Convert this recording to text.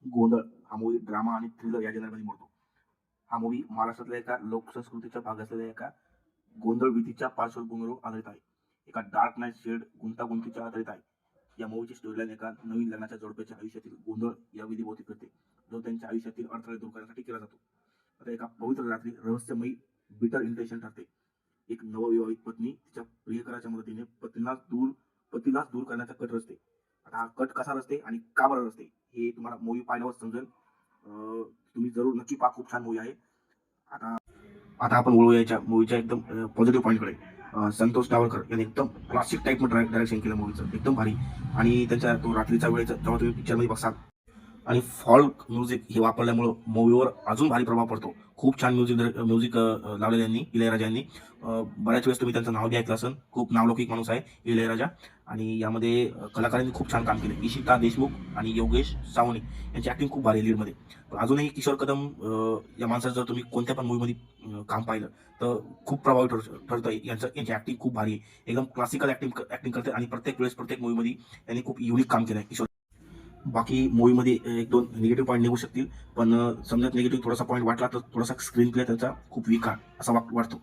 गोंधळ हा movie drama आणि थ्रिलर या जनरमध्ये मोडतो. हा मूव्ही महाराष्ट्रातल्या एका लोकसंस्कृतीचा भाग असलेल्या एका गोंधळ भीतीच्या पार्श्वभूमीवर आधारित आहे. एका डार्क नाईट शेड गुंतागुंतीच्या आधारित आहे. या मूव्हीची स्टोरीलाईन एका नवीन लग्नाच्या जोडप्याच्या आयुष्यातील गोंधळ या विधीभोवती फिरते, जो त्यांच्या आयुष्यातील अडथळे दूर करण्यासाठी केला जातो. आता एका पवित्र रात्री रहस्यमयी बिटर इंटेन्शन ठरते. एक नवविवाहित पत्नी तिच्या प्रियकराच्या मदतीने पतीलाच दूर करण्याचा कट रचते. आता हा कट कसा रचते आणि का बरं रचते हे तुम्हाला मूवी पाहिल्यावर समजेल. तुम्ही जरूर नक्की पहा, खूप छान मूवी आहे. आता आता आपण वळूया याच्या मूवीच्या एकदम पॉझिटिव्ह पॉईंटकडे. संतोष टावरकर यांनी एकदम क्लासिक टाईपमध्ये डायरेक्शन केलं मूवीचं, एकदम भारी. आणि त्यांच्या तो रात्रीचा वेळेचा जेव्हा तुम्ही पिक्चरमध्ये बघसाल आणि फॉल्क म्युझिक हे वापरल्यामुळं मूवीवर अजून भारी प्रभाव पडतो. खूप छान म्युझिक लावलेलं यांनी, इளைयराजा यांनी. बऱ्याच वेळेस तुम्ही त्यांचं नाव बी ऐकलं असेल. खूप नावलौकिक माणूस आहे इளைयराजा. आणि यामध्ये कलाकारांनी खूप छान काम केलं. इशिता देशमुख आणि योगेश सावनी यांची ॲक्टिंग खूप भारी आहे लीडमध्ये. अजूनही किशोर कदम या माणसाचं जर तुम्ही कोणत्या पण मूवीमध्ये काम पाहिलं तर खूप प्रभावी ठरतं. यांची ॲक्टिंग खूप भारी आहे. एकदम क्लासिकल ॲक्टिंग करते आणि प्रत्येक वेळेस प्रत्येक मूवीमध्ये यांनी खूप युनिक काम केलं आहे किशोर. बाकी मूवीमध्ये एक दोन निगेटिव्ह पॉईंट निघू शकतील, पण समजा निगेटिव्ह थोडासा पॉईंट वाटला तर थोडासा स्क्रीन प्ले त्यांचा खूप वीक आहे असं वाटतो.